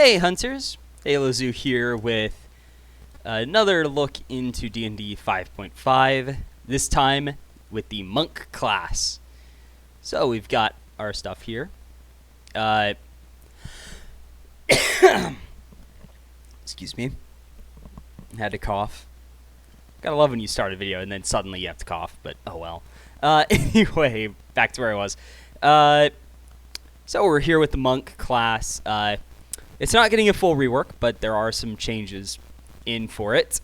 Hey Hunters, Halo Zoo here with another look into D&D 5.5, this time with the Monk class. So we've got our stuff here. Excuse me, had to cough. Gotta love when you start a video and then suddenly you have to cough, but oh well. Anyway, back to where I was. So we're here with the Monk class. It's not getting a full rework, but there are some changes in for it.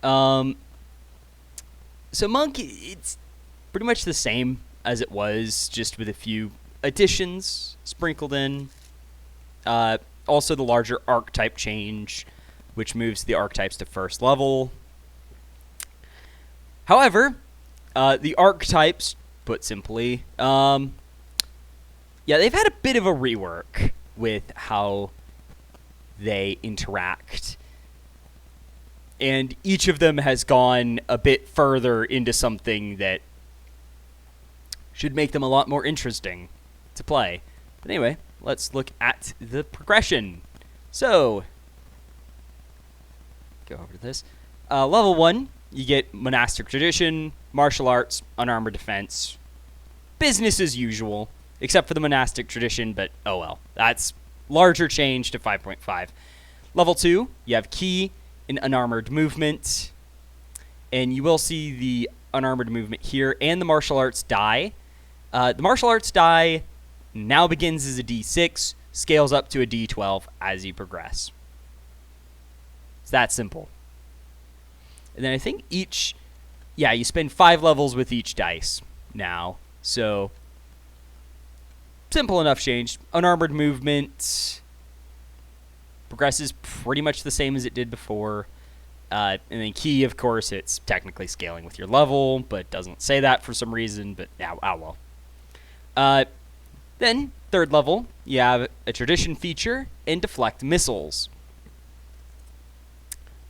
So Monk, it's pretty much the same as it was, just with a few additions sprinkled in. Also the larger archetype change, which moves the archetypes to first level. However, the archetypes, put simply, yeah, they've had a bit of a rework with how they interact, and each of them has gone a bit further into something that should make them a lot more interesting to play. But anyway, let's look at the progression. So, go over to this. Level 1, you get monastic tradition, martial arts, unarmored defense, business as usual, except for the monastic tradition, but oh well, that's larger change to 5.5. Level 2, you have key and unarmored movement. And you will see the unarmored movement here and the martial arts die. The martial arts die now begins as a D6, scales up to a D12 as you progress. It's that simple. And then I think you spend 5 levels with each dice now. So simple enough change. Unarmored movement progresses pretty much the same as it did before. And then key, of course, it's technically scaling with your level, but doesn't say that for some reason, but well. Then, third level, you have a tradition feature and deflect missiles.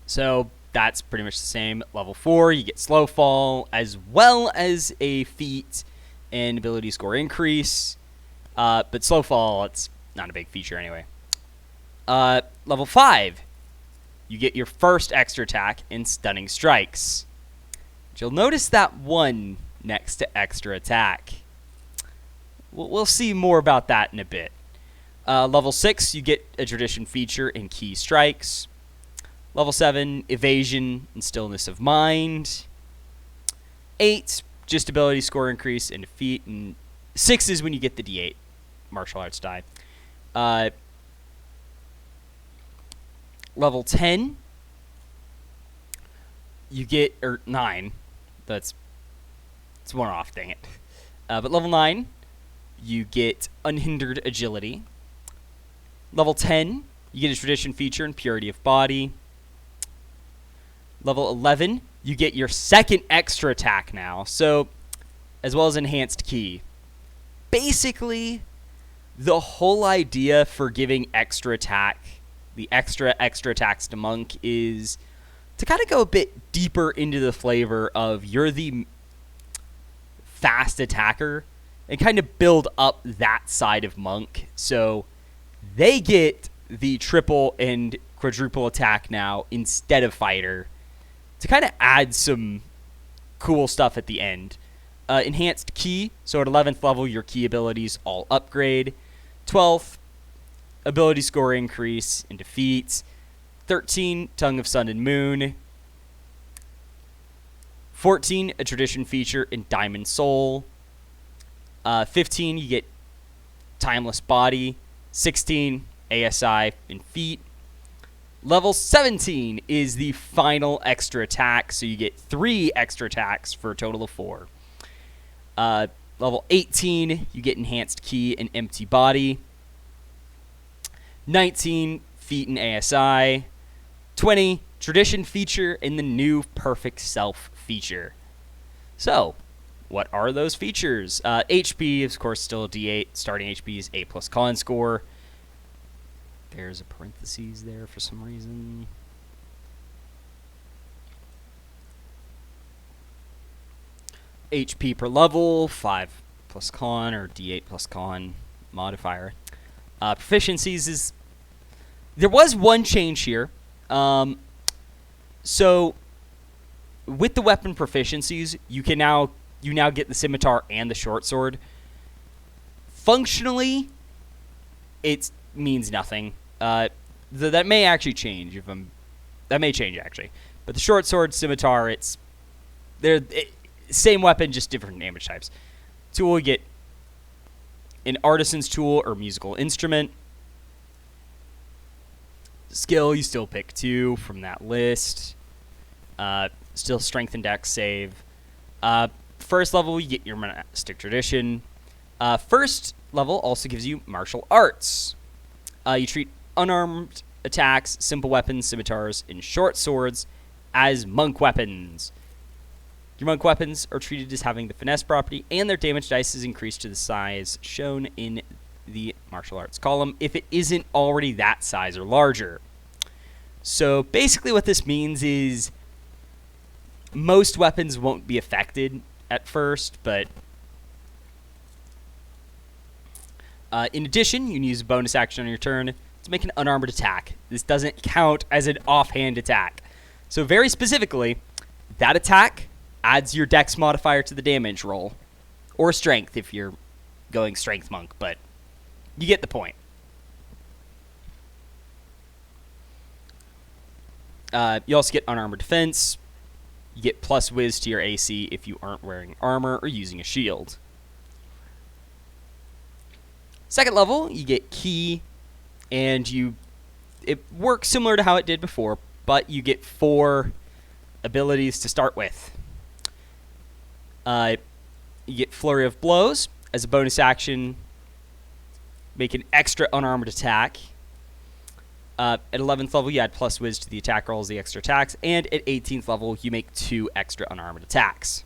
So that's pretty much the same. Level 4, you get slow fall, as well as a feat and ability score increase. But slow fall, it's not a big feature anyway. Level 5, you get your first extra attack in stunning strikes. But you'll notice that 1 next to extra attack. We'll see more about that in a bit. Level 6, you get a tradition feature in key strikes. Level 7, evasion and stillness of mind. 8, just ability score increase and defeat. And 6 is when you get the D8 martial arts die. Level 10, you get, or 9, it's one off, dang it. But level 9, you get unhindered agility. Level 10, you get a tradition feature in purity of body. Level 11, you get your second extra attack now, so as well as enhanced key. Basically, the whole idea for giving extra attack, the extra attacks to Monk, is to kind of go a bit deeper into the flavor of you're the fast attacker and kind of build up that side of Monk. So they get the triple and quadruple attack now instead of fighter to kind of add some cool stuff at the end. Enhanced key, so at 11th level your key abilities all upgrade. 12th, ability score increase and defeat. 13, Tongue of Sun and Moon. 14, a tradition feature in Diamond Soul. 15, you get Timeless Body. 16, ASI in Feet. Level 17 is the final extra attack, so you get 3 extra attacks for a total of 4. Level 18, you get Enhanced Key and Empty Body. 19, Feet and ASI. 20, Tradition feature in the new Perfect Self feature. So, what are those features? HP, of course, still a D8. Starting HP is 8 plus con score. There's a parentheses there for some reason. HP per level, 5 plus con, or D8 plus con modifier. Proficiencies is There was one change here. So with the weapon proficiencies, you now get the scimitar and the short sword. Functionally, it means nothing. That may actually change that may change actually. But the short sword, scimitar, they're same weapon, just different damage types. Tool, you get an artisan's tool or musical instrument. Skill, you still pick 2 from that list. Still strength and dex save. First level, you get your monastic tradition. First level also gives you martial arts. You treat unarmed attacks, simple weapons, scimitars, and short swords as monk weapons. Your monk weapons are treated as having the finesse property, and their damage dice is increased to the size shown in the martial arts column if it isn't already that size or larger. So basically what this means is most weapons won't be affected at first, but in addition, you can use a bonus action on your turn to make an unarmored attack. This doesn't count as an offhand attack. So very specifically, that attack adds your dex modifier to the damage roll, or strength if you're going strength monk, but you get the point. You also get unarmored defense. You get plus whiz to your AC if you aren't wearing armor or using a shield. Second level, you get key, and it works similar to how it did before, but you get 4 abilities to start with. You get Flurry of Blows. As a bonus action, make an extra unarmored attack. At 11th level, you add plus whiz to the attack rolls, the extra attacks, and at 18th level, you make 2 extra unarmored attacks.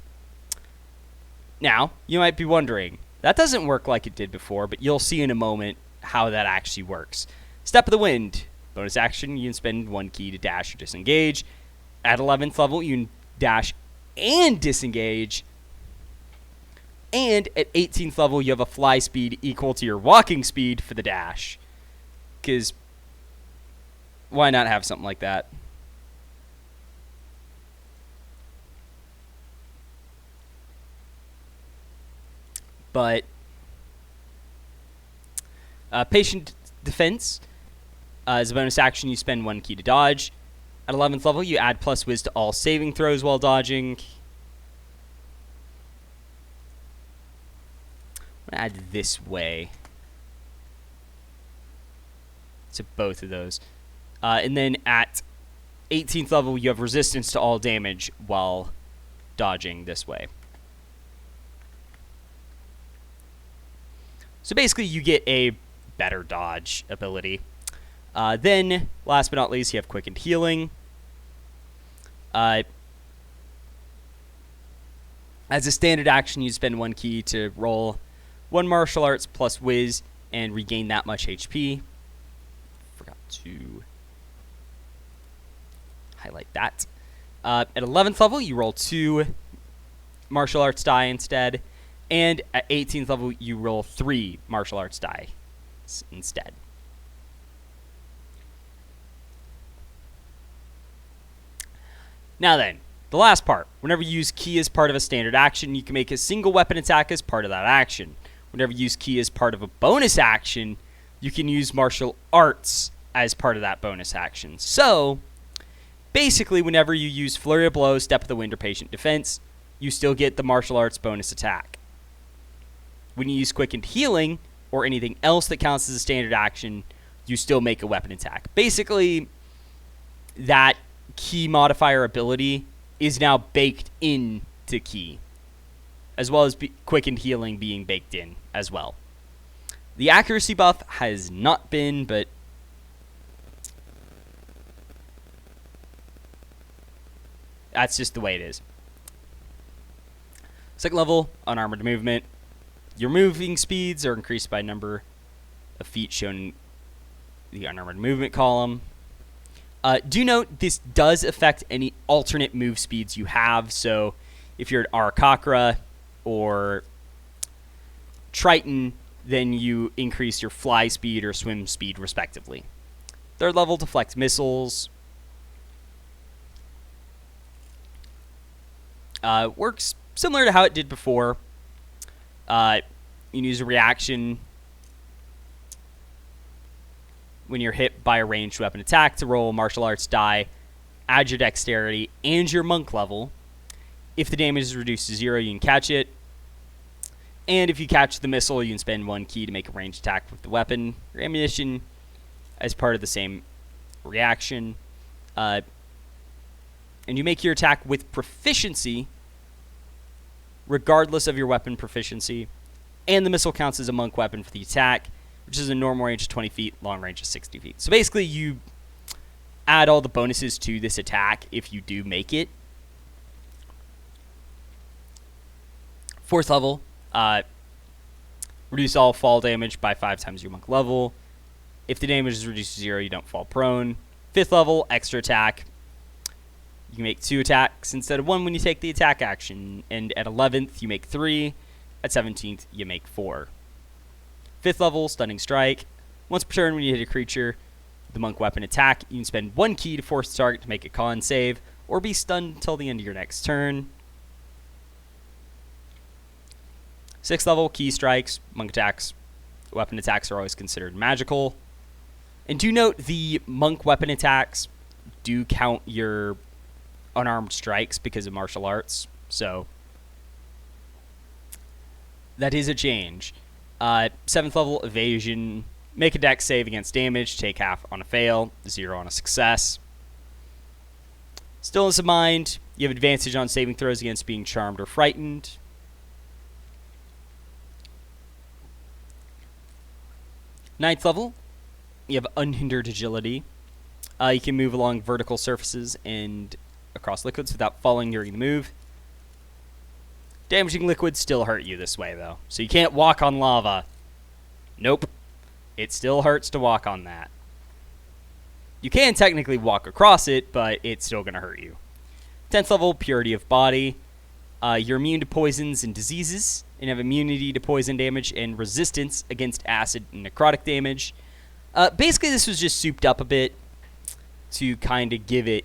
Now, you might be wondering, that doesn't work like it did before, but you'll see in a moment how that actually works. Step of the Wind. Bonus action, you can spend 1 key to dash or disengage. At 11th level, you can dash and disengage. And at 18th level, you have a fly speed equal to your walking speed for the dash. Because why not have something like that? But patient defense. As a bonus action, you spend 1 key to dodge. At 11th level, you add plus whiz to all saving throws while dodging. I'm going to add this way to both of those. And then at 18th level, you have resistance to all damage while dodging this way. So basically, you get a better dodge ability. Then, last but not least, you have Quickened Healing. As a standard action, you spend 1 key to roll 1 martial arts plus whiz and regain that much HP. Forgot to highlight that. At 11th level, you roll 2 martial arts die instead. And at 18th level, you roll 3 martial arts die instead. Now then, the last part. Whenever you use key as part of a standard action, you can make a single weapon attack as part of that action. Whenever you use key as part of a bonus action, you can use martial arts as part of that bonus action. So, basically, whenever you use Flurry of Blows, Step of the Wind, or Patient Defense, you still get the martial arts bonus attack. When you use Quickened Healing, or anything else that counts as a standard action, you still make a weapon attack. Basically, that key modifier ability is now baked into key, as well as Quickened Healing being baked in as well. The accuracy buff has not been, but that's just the way it is. Second level, unarmored movement. Your moving speeds are increased by number of feet shown in the unarmored movement column. Do note, this does affect any alternate move speeds you have. So if you're at Arakakra or Triton, then you increase your fly speed or swim speed respectively. 3rd level, deflect missiles. Works similar to how it did before. You can use a reaction when you're hit by a ranged weapon attack to roll a martial arts die, add your dexterity and your monk level. If the damage is reduced to 0, you can catch it. And if you catch the missile, you can spend 1 key to make a ranged attack with the weapon or ammunition as part of the same reaction. And you make your attack with proficiency, regardless of your weapon proficiency. And the missile counts as a monk weapon for the attack, which is a normal range of 20 feet, long range of 60 feet. So basically, you add all the bonuses to this attack if you do make it. 4th level, reduce all fall damage by 5 times your monk level. If the damage is reduced to 0, you don't fall prone. 5th level, extra attack. You can make 2 attacks instead of 1 when you take the attack action. And at 11th, you make 3. At 17th, you make 4. 5th level, stunning strike. Once per turn when you hit a creature, the monk weapon attack, you can spend 1 key to force the target to make a con save, or be stunned until the end of your next turn. 6th level, key strikes, monk attacks, weapon attacks are always considered magical. And do note the monk weapon attacks do count your unarmed strikes because of martial arts, so that is a change. 7th level, evasion. Make a dex save against damage. Take half on a fail, 0 on a success. Stillness of mind. You have advantage on saving throws against being charmed or frightened. 9th level, you have unhindered agility. You can move along vertical surfaces and across liquids without falling during the move. Damaging liquids still hurt you this way, though. So you can't walk on lava. Nope. It still hurts to walk on that. You can technically walk across it, but it's still going to hurt you. 10th level, purity of body. You're immune to poisons and diseases, and have immunity to poison damage and resistance against acid and necrotic damage. Basically, this was just souped up a bit to kind of give it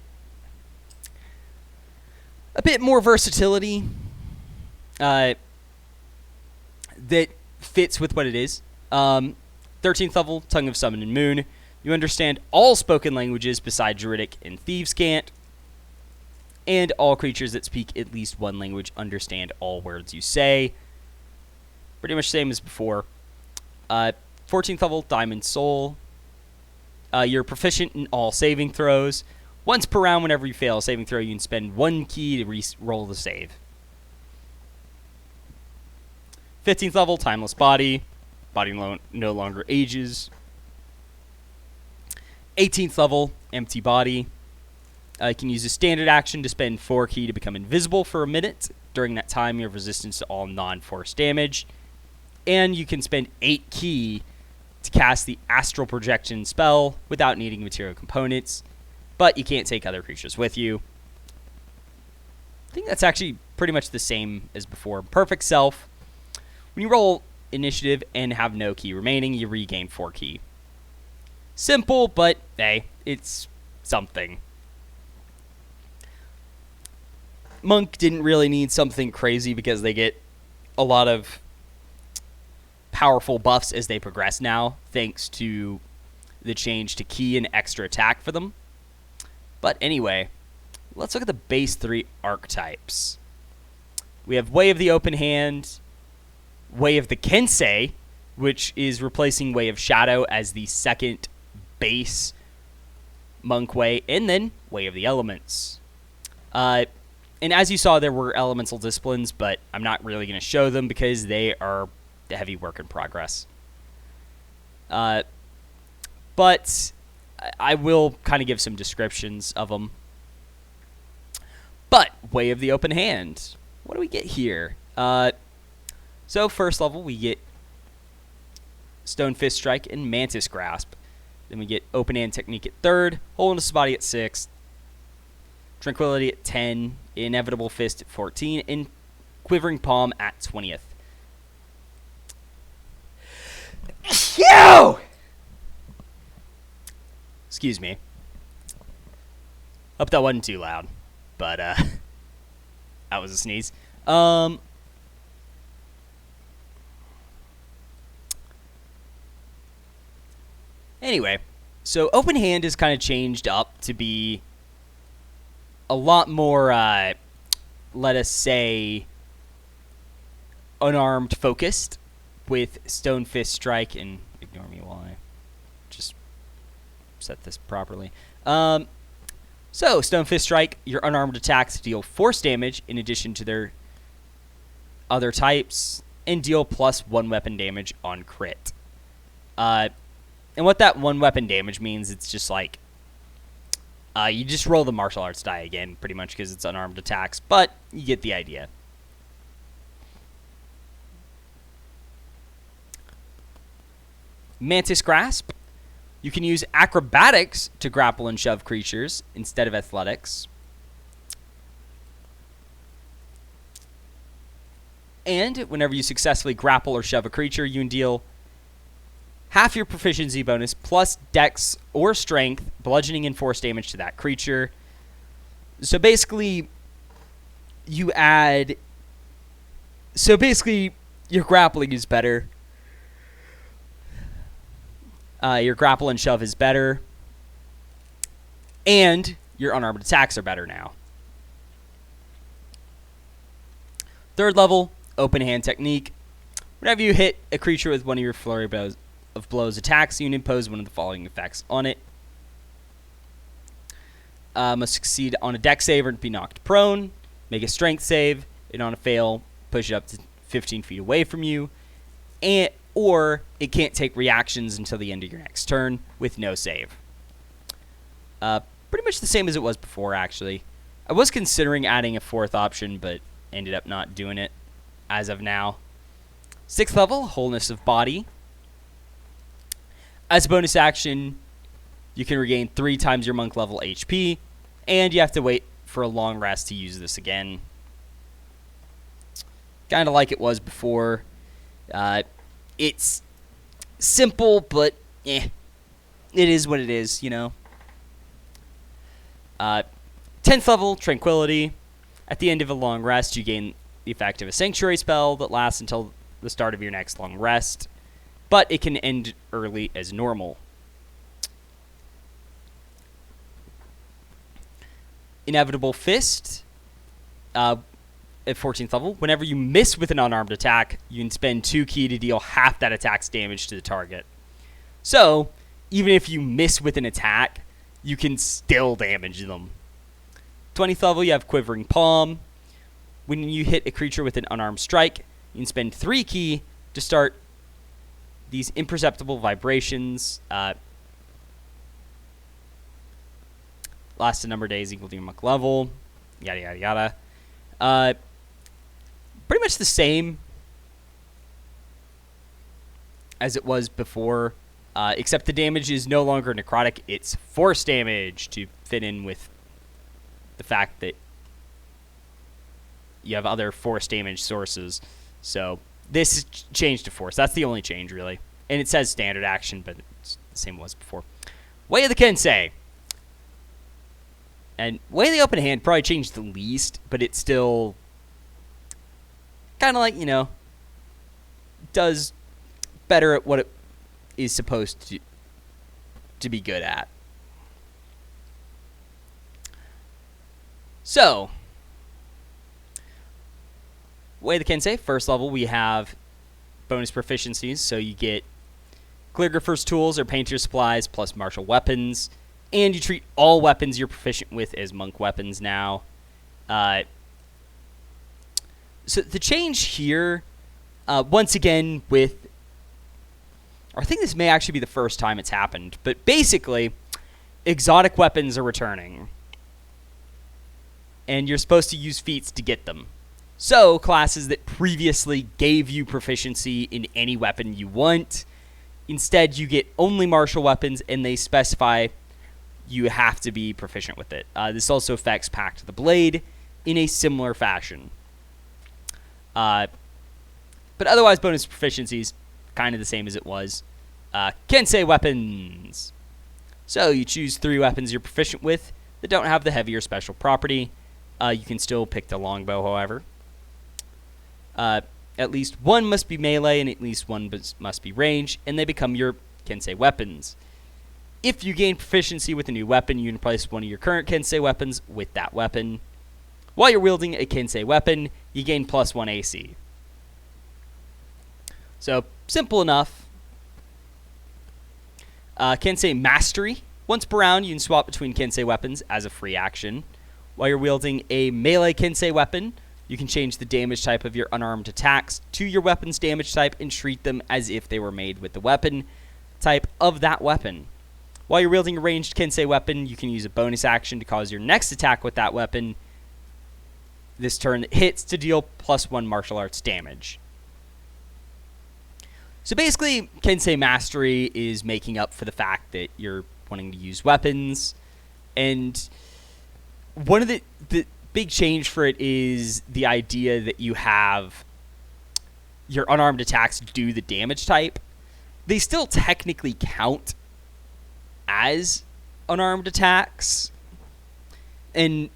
a bit more versatility that fits with what it is. 13th level, Tongue of Summon and Moon. You understand all spoken languages besides Druidic and Thieves' Cant. And all creatures that speak at least one language understand all words you say. Pretty much same as before. 14th level, Diamond Soul. You're proficient in all saving throws. Once per round, whenever you fail a saving throw, you can spend 1 key to roll the save. 15th level, Timeless Body. Body no longer ages. 18th level, Empty Body. You can use a standard action to spend 4 key to become invisible for a minute. During that time, you have resistance to all non-force damage. And you can spend 8 key to cast the Astral Projection spell without needing material components. But you can't take other creatures with you. I think that's actually pretty much the same as before. Perfect Self. When you roll initiative and have no key remaining, you regain 4 key. Simple, but hey, it's something. Monk didn't really need something crazy because they get a lot of powerful buffs as they progress now, thanks to the change to key and extra attack for them. But anyway, let's look at the base 3 archetypes. We have Way of the Open Hand, Way of the Kensei, which is replacing Way of Shadow as the second base monk way, and then Way of the Elements. And as you saw, there were elemental disciplines, but I'm not really going to show them because they are the heavy work in progress. But I will kind of give some descriptions of them. But Way of the Open Hand. What do we get here? So first level, we get Stone Fist Strike and Mantis Grasp. Then we get Open Hand Technique at 3rd, Wholeness of Body at 6th, Tranquility at 10, Inevitable Fist at 14, and Quivering Palm at 20th. Yo! Excuse me. Hope that wasn't too loud. But, that was a sneeze. Anyway, so open hand is kind of changed up to be a lot more, let us say, unarmed focused with Stone Fist Strike, and ignore me while I just set this properly. So, Stone Fist Strike, your unarmed attacks deal force damage in addition to their other types, and deal plus 1 weapon damage on crit. And what that 1 weapon damage means, it's just like, you just roll the martial arts die again, pretty much, because it's unarmed attacks, but you get the idea. Mantis Grasp. You can use acrobatics to grapple and shove creatures instead of athletics. And whenever you successfully grapple or shove a creature, you can deal half your proficiency bonus plus dex or strength, bludgeoning and force damage to that creature. So basically, you add... So basically, your grappling is better. Your grapple and shove is better. And your unarmed attacks are better now. Third level, open hand technique. Whenever you hit a creature with one of your flurry of blows attacks, you can impose one of the following effects on it. Must succeed on a dex save or be knocked prone. Make a strength save, and on a fail, push it up to 15 feet away from you. Or it can't take reactions until the end of your next turn with no save. Pretty much the same as it was before, actually. I was considering adding a 4th option, but ended up not doing it as of now. 6th level, Wholeness of Body. As a bonus action, you can regain 3 times your monk level HP, and you have to wait for a long rest to use this again. Kind of like it was before. It's simple, but it is what it is, you know. 10th level, Tranquility. At the end of a long rest, you gain the effect of a Sanctuary spell that lasts until the start of your next long rest, but it can end early as normal. Inevitable Fist. At 14th level, whenever you miss with an unarmed attack, you can spend 2 ki to deal half that attack's damage to the target. So, even if you miss with an attack, you can still damage them. 20th level, you have Quivering Palm. When you hit a creature with an unarmed strike, you can spend 3 ki to start these imperceptible vibrations. Lasts a number of days equal to your monk level. Yada, yada, yada. Pretty much the same as it was before, except the damage is no longer necrotic. It's force damage to fit in with the fact that you have other force damage sources. So this is changed to force. That's the only change, really. And it says standard action, but it's the same as before. Way of the Kensei. And Way of the Open Hand probably changed the least, but it's still kind of like, you know, does better at what it is supposed to be good at. So, Way of the Kensei, first level, we have bonus proficiencies. So you get Calligrapher's Tools or Painter's Supplies plus martial weapons. And you treat all weapons you're proficient with as monk weapons now. So the change here, once again with... I think this may actually be the first time it's happened. But basically, exotic weapons are returning. And you're supposed to use feats to get them. So, classes that previously gave you proficiency in any weapon you want, instead you get only martial weapons, and they specify you have to be proficient with it. This also affects Pact of the Blade in a similar fashion. But otherwise, bonus proficiencies, kind of the same as it was. Kensei weapons. So you choose 3 weapons you're proficient with that don't have the heavier special property. You can still pick the longbow, however. At least one must be melee and at least one must be range, and they become your Kensei weapons. If you gain proficiency with a new weapon, you can replace one of your current Kensei weapons with that weapon. While you're wielding a Kensei weapon, you gain +1 AC. So, simple enough. Kensei Mastery. Once per round, you can swap between Kensei weapons as a free action. While you're wielding a melee Kensei weapon, you can change the damage type of your unarmed attacks to your weapon's damage type and treat them as if they were made with the weapon type of that weapon. While you're wielding a ranged Kensei weapon, you can use a bonus action to cause your next attack with that weapon this turn that hits to deal +1 martial arts damage. So basically, Kensei Mastery is making up for the fact that you're wanting to use weapons, and one of the big change for it is the idea that you have your unarmed attacks do the damage type. They still technically count as unarmed attacks and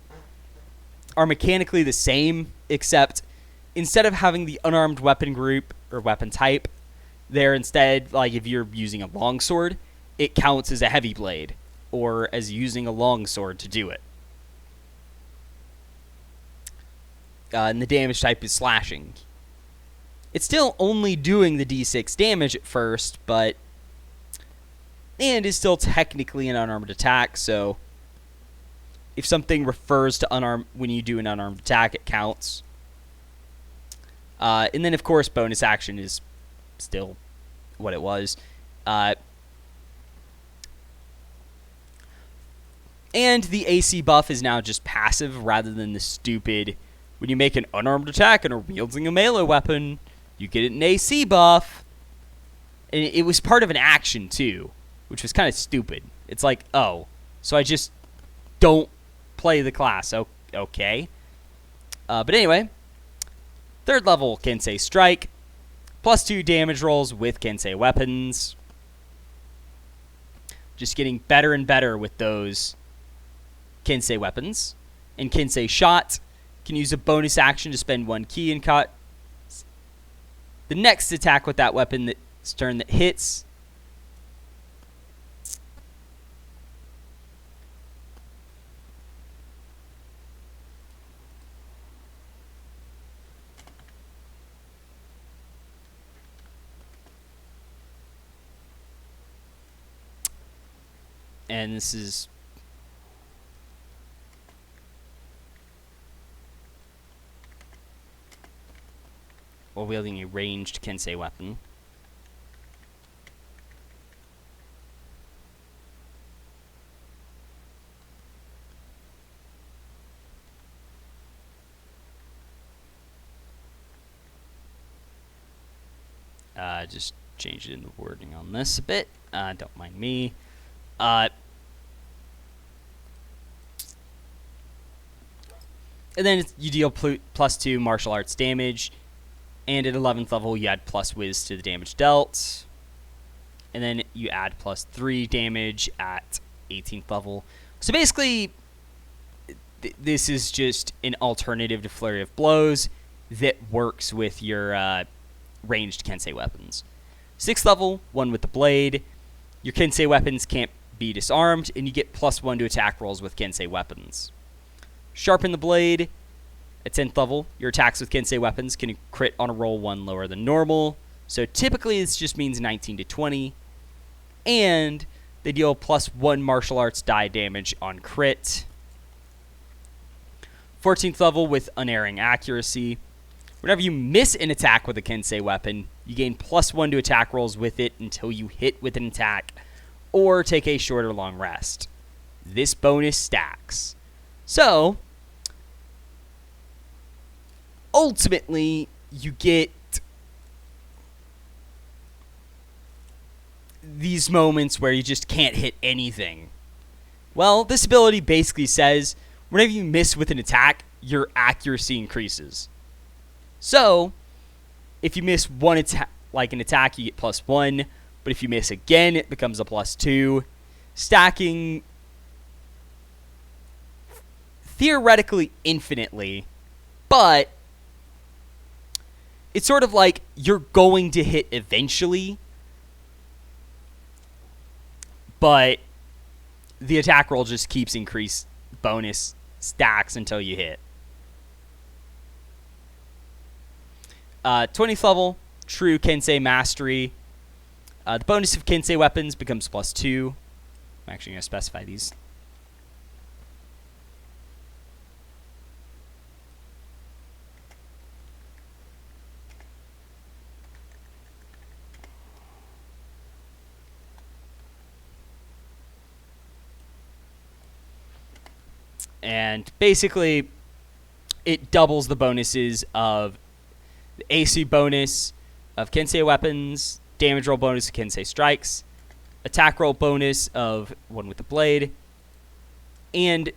are mechanically the same, except instead of having the unarmed weapon group or weapon type, they're instead, like if you're using a longsword, it counts as a heavy blade or as using a longsword to do it. And the damage type is slashing. It's still only doing the d6 damage at first, and is still technically an unarmed attack, so if something refers to unarmed when you do an unarmed attack, it counts. And then, of course, bonus action is still what it was. And the AC buff is now just passive rather than the stupid, when you make an unarmed attack and are wielding a melee weapon, you get an AC buff. And it was part of an action, too, which was kind of stupid. It's like, oh, so I just don't play the class. Okay. But anyway, 3rd level Kensei Strike. +2 damage rolls with Kensei weapons. Just getting better and better with those Kensei weapons. And Kensei Shot. Can use a bonus action to spend 1 ki and cut the next attack with that weapon that's turn that hits. And this is while wielding a ranged Kensei weapon. Just change it in the wording on this a bit. Don't mind me. And then you deal +2 martial arts damage. And at 11th level, you add +Wiz to the damage dealt. And then you add +3 damage at 18th level. So basically, this is just an alternative to Flurry of Blows that works with your ranged Kensei weapons. 6th level, 1 with the blade. Your Kensei weapons can't be disarmed, and you get +1 to attack rolls with Kensei weapons. Sharpen the blade. At 10th level, your attacks with Kensei weapons can crit on a roll 1 lower than normal. So typically this just means 19 to 20. And they deal +1 martial arts die damage on crit. 14th level with unerring accuracy. Whenever you miss an attack with a Kensei weapon, you gain +1 to attack rolls with it until you hit with an attack or take a short or long rest. This bonus stacks. So ultimately, you get these moments where you just can't hit anything. Well, this ability basically says whenever you miss with an attack, your accuracy increases. So, if you miss one attack, like an attack, you get +1, but if you miss again, it becomes a +2. stacking theoretically infinitely, but it's sort of like you're going to hit eventually, but the attack roll just keeps increased bonus stacks until you hit. 20th level, True Kensei Mastery. The bonus of Kensei weapons becomes +2. I'm actually going to specify these. And basically, it doubles the bonuses of the AC bonus of Kensei weapons, damage roll bonus of Kensei strikes, attack roll bonus of one with the blade, and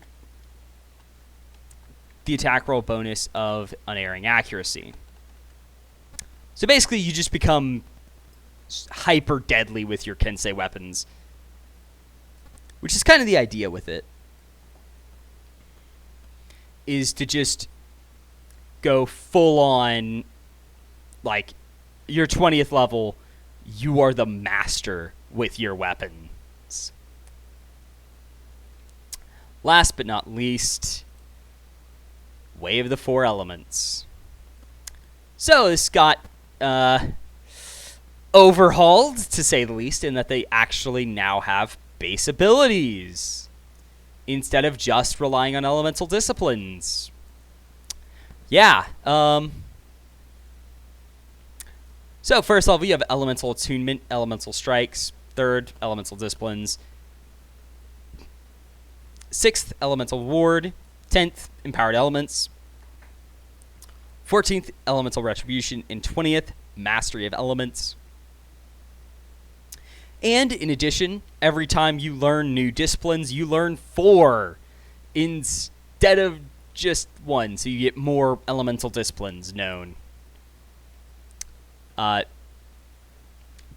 the attack roll bonus of unerring accuracy. So basically, you just become hyper deadly with your Kensei weapons, which is kind of the idea with it, is to just go full on, like, your 20th level, you are the master with your weapons. Last but not least, Way of the Four Elements. So this got overhauled, to say the least, in that they actually now have base abilities instead of just relying on elemental disciplines. Yeah. So first off, we have elemental attunement, elemental strikes. Third, elemental disciplines. 6th, elemental ward. 10th, empowered elements. 14th, elemental retribution. And 20th, mastery of elements. And in addition, every time you learn new disciplines, you learn 4 instead of just 1. So you get more elemental disciplines known.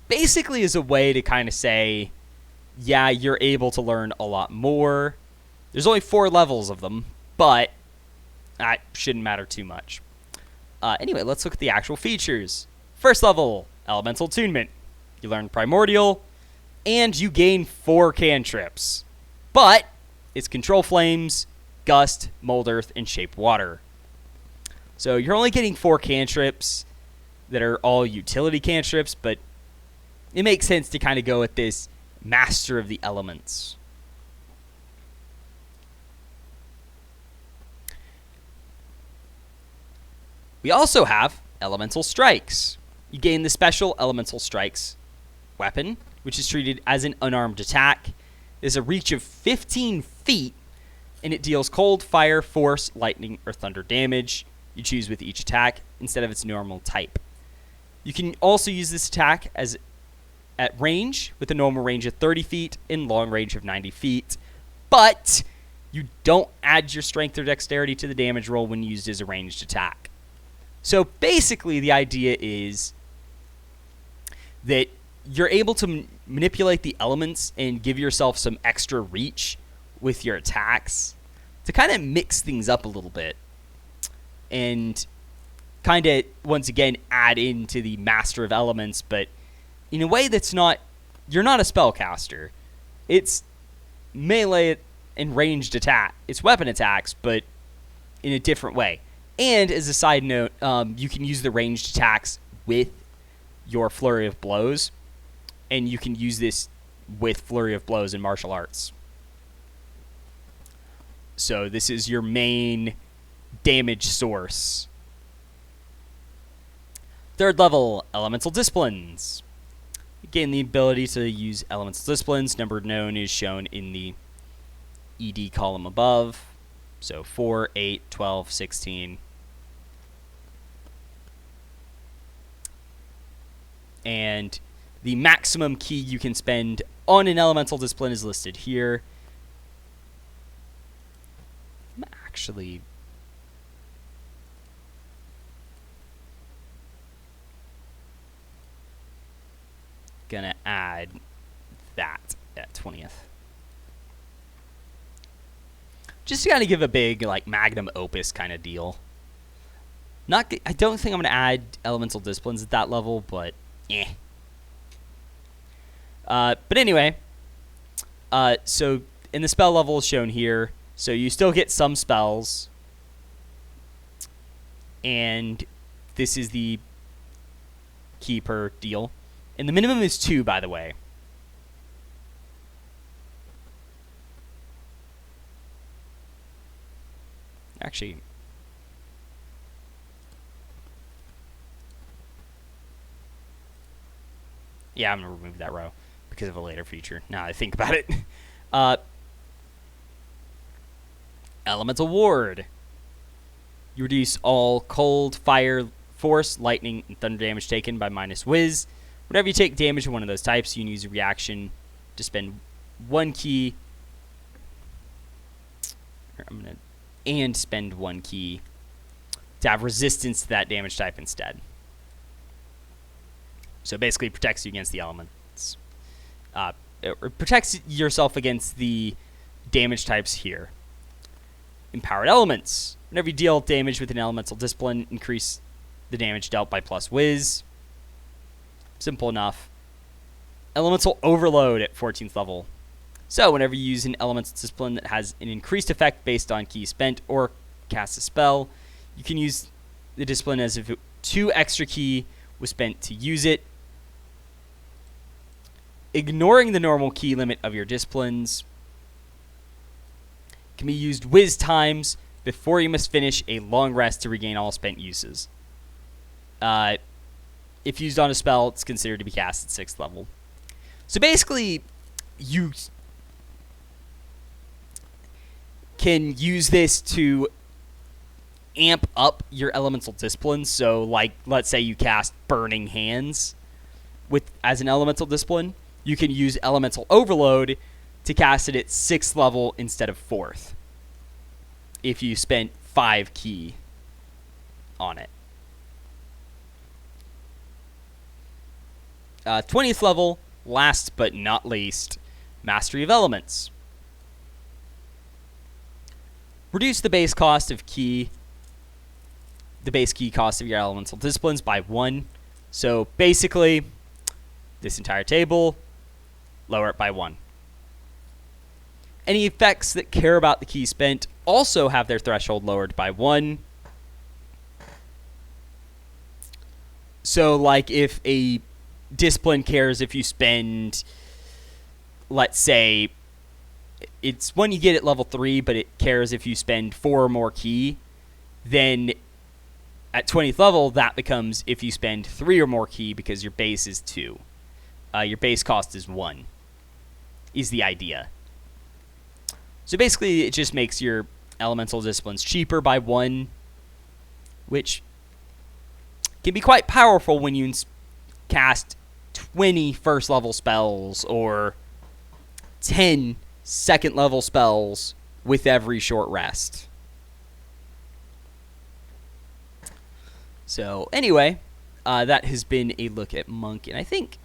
Basically is a way to kind of say, yeah, you're able to learn a lot more. There's only 4 levels of them, but that shouldn't matter too much. Anyway, let's look at the actual features. First level, elemental attunement. You learn primordial, and you gain 4 cantrips. But it's control flames, gust, mold earth, and shape water. So you're only getting 4 cantrips that are all utility cantrips, but it makes sense to kind of go with this master of the elements. We also have elemental strikes. You gain the special elemental strikes weapon, which is treated as an unarmed attack. There's a reach of 15 feet, and it deals cold, fire, force, lightning, or thunder damage. You choose with each attack instead of its normal type. You can also use this attack as at range, with a normal range of 30 feet and long range of 90 feet. But you don't add your strength or dexterity to the damage roll when used as a ranged attack. So basically the idea is that you're able to manipulate the elements and give yourself some extra reach with your attacks to kind of mix things up a little bit. And kind of, once again, add into the Master of Elements, but in a way that's not... You're not a spellcaster. It's melee and ranged attack. It's weapon attacks, but in a different way. And as a side note, you can use the ranged attacks with your Flurry of Blows, and you can use this with Flurry of Blows in martial arts. So this is your main damage source. Third level, Elemental Disciplines. You gain the ability to use Elemental Disciplines. Number known is shown in the ED column above. So 4, 8, 12, 16. And the maximum key you can spend on an Elemental Discipline is listed here. I'm actually... gonna add that at 20th. just to kind of give a big like magnum opus kind of deal. I don't think I'm going to add elemental disciplines at that level, but eh. But anyway, so in the spell levels shown here, so you still get some spells, and this is the key per deal. And the minimum is 2, by the way. Actually, yeah, I'm going to remove that row because of a later feature. Now I think about it. Elemental Ward. You reduce all cold, fire, force, lightning, and thunder damage taken by -Wiz. Whenever you take damage in one of those types, you can use a reaction to spend 1 key. And spend 1 key to have resistance to that damage type instead. So basically, it protects you against the elements. It protects yourself against the damage types here. Empowered Elements. Whenever you deal damage with an elemental discipline, increase the damage dealt by +Wiz. Simple enough. Elemental Overload at 14th level. So whenever you use an elemental discipline that has an increased effect based on key spent or cast a spell, you can use the discipline as if 2 extra key was spent to use it. Ignoring the normal key limit of your disciplines can be used Wiz times before you must finish a long rest to regain all spent uses. If used on a spell, it's considered to be cast at 6th level. So basically, you can use this to amp up your elemental disciplines. So, like, let's say you cast Burning Hands as an elemental discipline. You can use Elemental Overload to cast it at 6th level instead of 4th if you spent 5 key on it. 20th level, last but not least, Mastery of Elements. Reduce the base cost of the base key cost of your elemental disciplines by 1. So basically, this entire table, lower it by 1. Any effects that care about the key spent also have their threshold lowered by 1. So, like, if a discipline cares if you spend, let's say, it's one you get at level 3, but it cares if you spend 4 or more key, then at 20th level, that becomes if you spend 3 or more key because your base is 2. Your base cost is 1, is the idea. So basically, it just makes your elemental disciplines cheaper by 1, which can be quite powerful when you cast 20 first level spells or 10 second level spells with every short rest. So anyway, that has been a look at Monk, and I think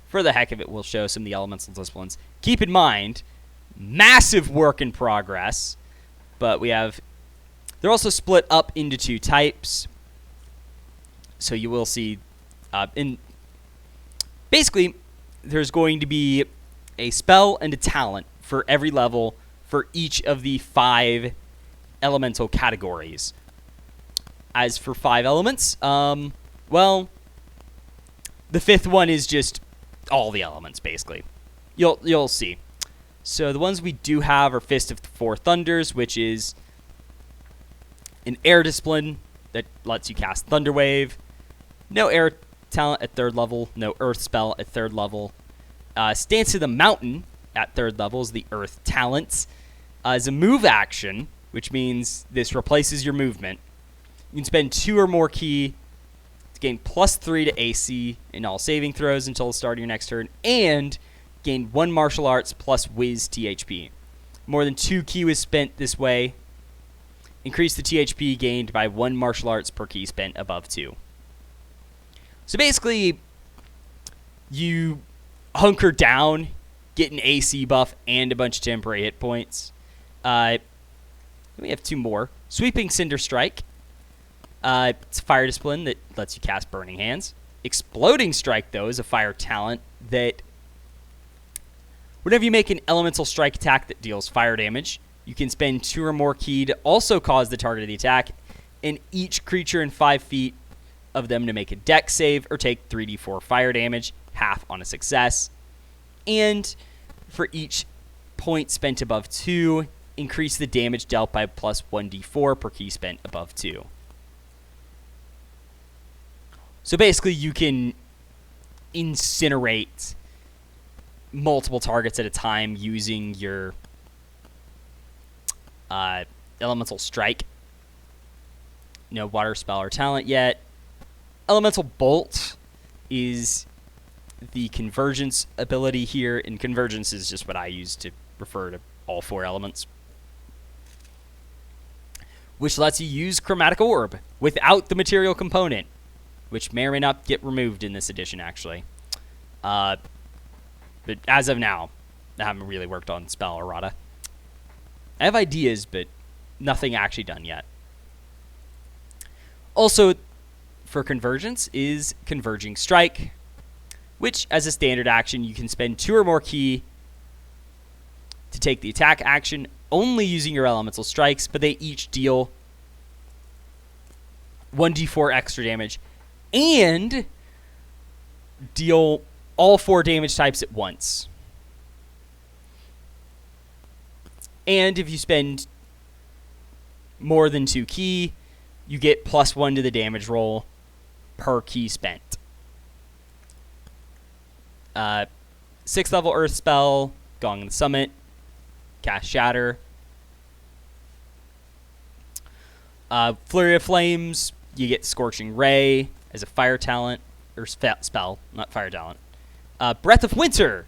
for the heck of it, we'll show some of the elemental disciplines. Keep in mind, massive work in progress, but they're also split up into 2 types. So you will see, basically, there's going to be a spell and a talent for every level for each of the 5 elemental categories. As for 5 elements, well, the 5th one is just all the elements, basically. You'll see. So the ones we do have are Fist of the 4 Thunders, which is an air discipline that lets you cast Thunder Wave. No air talent at 3rd level. No earth spell at 3rd level. Stance of the Mountain at 3rd level is the earth talent. As a move action, which means this replaces your movement, you can spend 2 or more key to gain +3 to AC in all saving throws until the start of your next turn, and gain 1 martial arts plus Wiz THP. More than 2 key was spent this way. Increase the THP gained by 1 martial arts per key spent above 2. So basically, you hunker down get an AC buff and a bunch of temporary hit points. We have 2 more. Sweeping Cinder Strike. It's a fire discipline that lets you cast Burning Hands. Exploding Strike, though, is a fire talent that whenever you make an elemental strike attack that deals fire damage, you can spend 2 or more ki to also cause the target of the attack, and each creature in 5 feet of them to make a dex save or take 3d4 fire damage, half on a success. And for each point spent above 2, increase the damage dealt by plus 1d4 per ki spent above 2. So basically you can incinerate multiple targets at a time using your elemental strike. No water spell or talent yet. Elemental bolt is the convergence ability here, and convergence is just what I use to refer to all 4 elements, which lets you use Chromatic Orb without the material component, which may or may not get removed in this edition, actually. But as of now, I haven't really worked on spell errata. I have ideas, but nothing actually done yet. Also, for convergence is Converging Strike, which, as a standard action, you can spend 2 or more ki to take the attack action, only using your elemental strikes, but they each deal 1d4 extra damage and deal all 4 damage types at once. And if you spend more than 2 ki, you get +1 to the damage roll per ki spent. 6th level Earth spell, Gong in the Summit, cast Shatter. Flurry of Flames, you get Scorching Ray as a fire talent, or spell, not fire talent. Breath of Winter.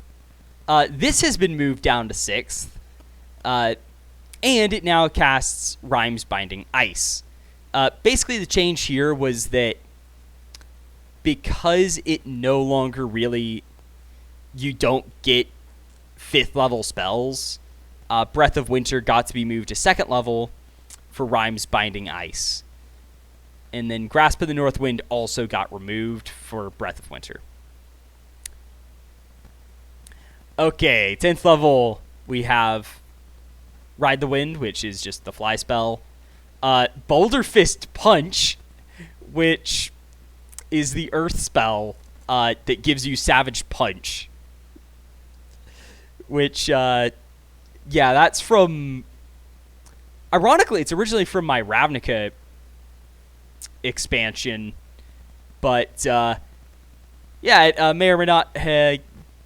This has been moved down to 6th, and it now casts Rhymes Binding Ice. Basically, the change here was that because it no longer really, you don't get 5th level spells, Breath of Winter got to be moved to 2nd level for Rhymes Binding Ice. And then Grasp of the North Wind also got removed for Breath of Winter. Okay, 10th level, we have Ride the Wind, which is just the fly spell. Boulder Fist Punch, which is the Earth spell that gives you Savage Punch. Which, yeah, that's from... Ironically, it's originally from my Ravnica expansion, but yeah, it may or may not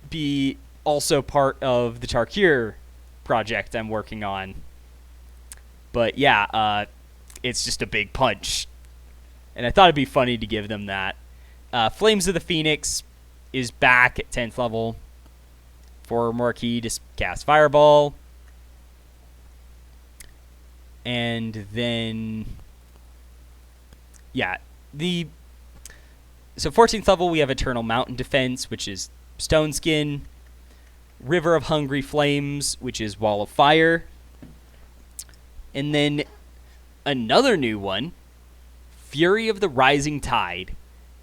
be also part of the Tarkir project I'm working on. But yeah, it's just a big punch, and I thought it'd be funny to give them that. Flames of the Phoenix is back at 10th level for more ki to cast Fireball. And then, yeah, so 14th level we have Eternal Mountain Defense, which is Stone Skin. River of Hungry Flames, which is Wall of Fire. And then another new one, Fury of the Rising Tide,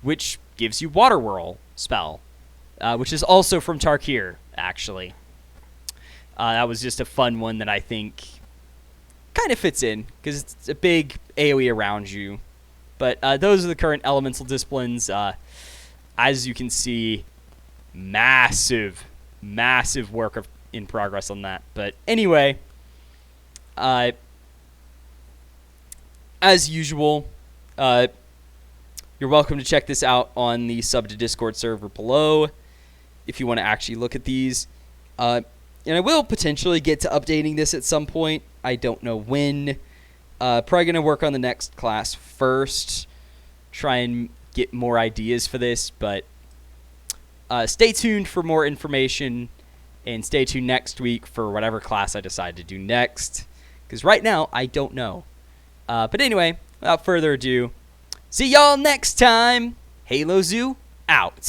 which gives you Water Whirl spell, which is also from Tarkir, actually. That was just a fun one that I think kind of fits in, because it's a big AoE around you. But those are the current elemental disciplines. As you can see, massive work in progress on that. But anyway, as usual, you're welcome to check this out on the Sub to Discord server below if you want to actually look at these. And I will potentially get to updating this at some point. I don't know when. Probably going to work on the next class first. Try and get more ideas for this. But stay tuned for more information. And stay tuned next week for whatever class I decide to do next. Because right now, I don't know. But anyway, without further ado, see y'all next time. Halo Zoo out.